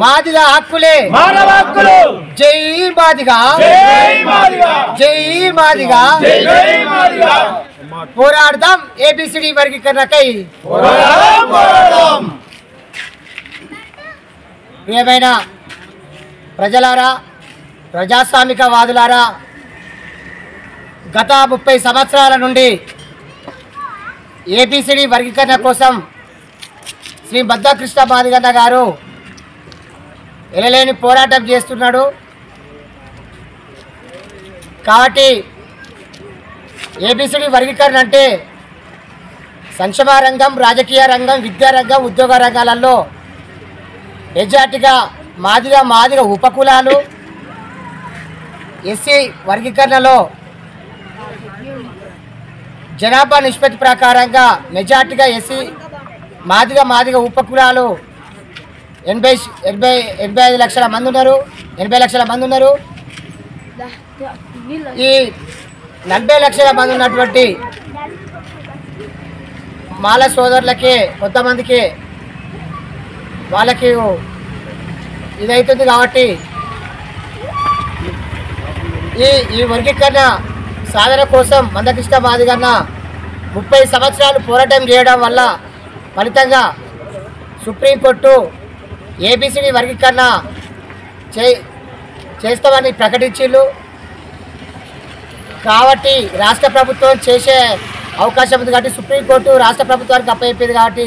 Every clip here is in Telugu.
మాదిగా హక్కులే మానవ హక్కులు జై మాదిగా జై మాదిగా జై మాదిగా జై మాదిగా పోరాడదాం ఏబిసిడి వర్గీకరణకై పోరాడదాం ప్రియమైన ప్రజలారా ప్రజాస్వామికవాదులారా గత 30 సంవత్సరాల నుండి ఏబిసిడి వర్గీకరణ కోసం శ్రీ బద్దకృష్ణ మాదిగన్న గారు ఎనలేని పోరాటం చేస్తున్నాడు. కాబట్టి ఏబిసిడి వర్గీకరణ అంటే సంక్షేమ రంగం, రాజకీయ రంగం, విద్యారంగం, ఉద్యోగ రంగాలలో మెజార్టీగా మాదిగ ఉపకులాలు ఎస్సీ వర్గీకరణలో జనాభా నిష్పత్తి ప్రకారంగా మెజార్టీగా ఎస్సీ మాదిగ ఉపకులాలు 85 లక్షల మంది ఉన్నారు, 80 లక్షల మంది ఉన్నారు. ఈ 40 లక్షల మంది ఉన్నటువంటి మాల సోదరులకి కొంతమందికి వాళ్ళకి ఇదవుతుంది. కాబట్టి ఈ వర్గీకరణ సాధన కోసం మందకృష్ణ మాదిగన్న 30 సంవత్సరాలు పోరాటం చేయడం వల్ల ఫలితంగా సుప్రీంకోర్టు ఏబిసిడి వర్గీకరణ చేస్తామని ప్రకటించిండు. కాబట్టి రాష్ట్ర ప్రభుత్వం చేసే అవకాశం ఉంది. కాబట్టి సుప్రీంకోర్టు రాష్ట్ర ప్రభుత్వానికి అప్పచెప్పింది. కాబట్టి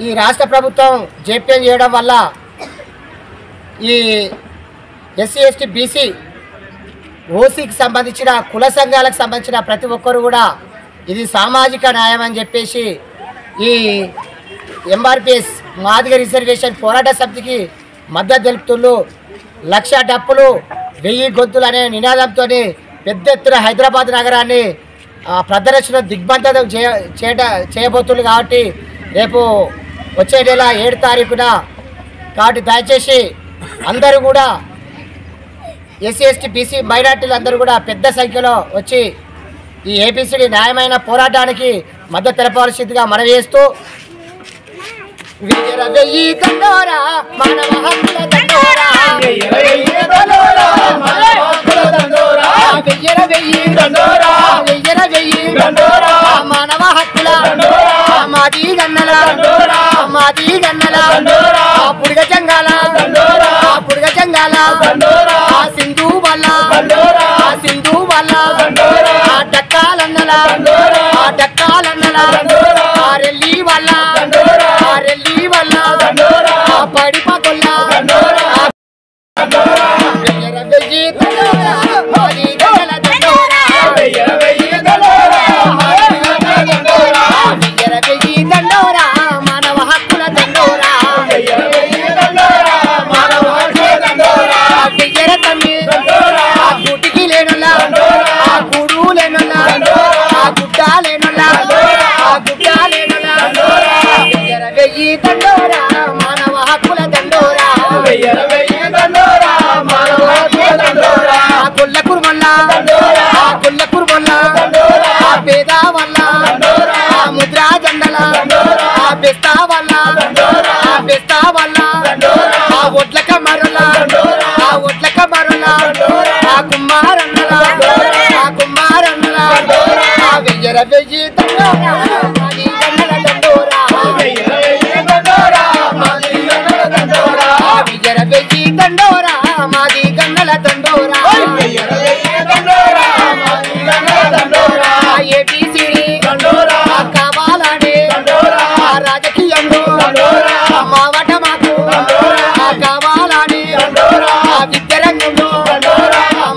ఈ రాష్ట్ర ప్రభుత్వం జేపీఎం చేయడం వల్ల ఈ ఎస్సీ ఎస్టీ బీసీ ఓసీకి సంబంధించిన కుల సంఘాలకు సంబంధించిన ప్రతి ఒక్కరు కూడా ఇది సామాజిక న్యాయం అని చెప్పేసి ఈ ఎంఆర్పిఎస్ మాదిగ రిజర్వేషన్ పోరాట సమితికి మద్దతు తెలుపుతున్నారు. 1,00,000 డప్పులు 1000 గొంతులు అనే నినాదంతో పెద్ద ఎత్తున హైదరాబాద్ నగరాన్ని ప్రదర్శన దిగ్బంధనం చేయబోతున్నారు. కాబట్టి రేపు వచ్చే నెల 7 తారీఖున కాబట్టి దయచేసి అందరూ కూడా ఎస్సీ ఎస్టీ బీసీ మైనార్టీలు అందరూ కూడా పెద్ద సంఖ్యలో వచ్చి ఈ ఏబిసిడి న్యాయమైన పోరాటానికి మద్దతు తెలపవలసిందిగా మనవి చేస్తూ మానవ హక్కుల దండోరా మానవ హక్కుల మాది గన్నల పుడిగ జంగాల సింధు వల్ల డక్కాలన్నల రెల్లి వల్ల పడిపకొల్ల మానవ హక్కుల దండోరా గుటికి లేనులా కూడు లేనులా గుడ్డ లేనులా వెయ్యి దండోరా మానవ హక్కుల దండోరా కొల్ల కుర్మల్లా పేద వల్ల ముద్రా దండల బెస్తా వల్ల ఒడ్లక మరుల కుమ్మారన్నల వెయ్యి దండోరా వెయ్యి దండోరా మాది గన్నల దండోరా ఏబిసిడి కావాలని రాజకీయంలో మావట మాకు కావాలని విద్యారంగంలో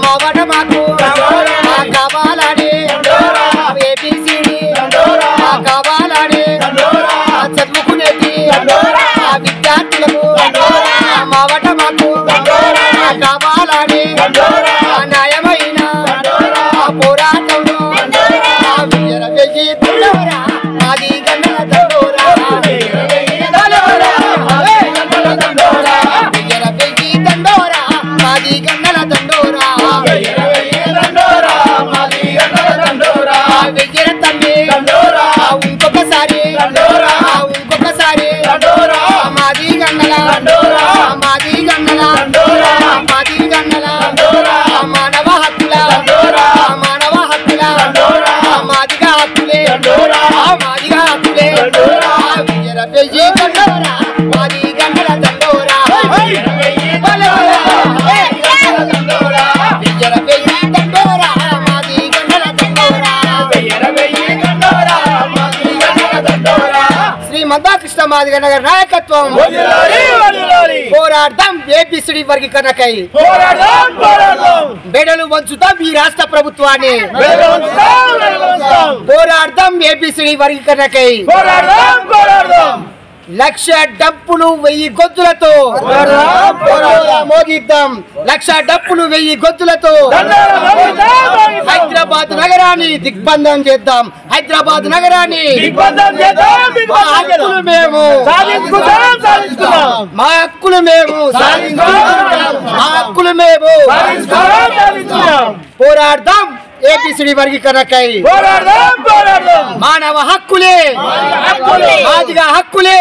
మావట మాకు కావాలని ఏబిసిడి మాదిగ నగర్ నాయకత్వం పోరాడదాం ఏబిసిడి వర్గీకరణకై మెడలు వంచుతాం ఈ రాష్ట్ర ప్రభుత్వాన్ని పోరాడదాం ఏబిసిడి వర్గీకరణకై లక్ష డప్పులు 1000 గొంతులతో మోగిద్దాం లక్ష డప్పులు 1000 గొంతులతో హైదరాబాద్ నగరాన్ని దిగ్బంధం చేద్దాం హైదరాబాద్ నగరాన్ని మా హక్కులు మేము మా హక్కులు మేము మా హక్కులు మేము పోరాడదాం ఏబిసిడి వర్గీకరణకై మానవ హక్కులే మాదిగ హక్కులే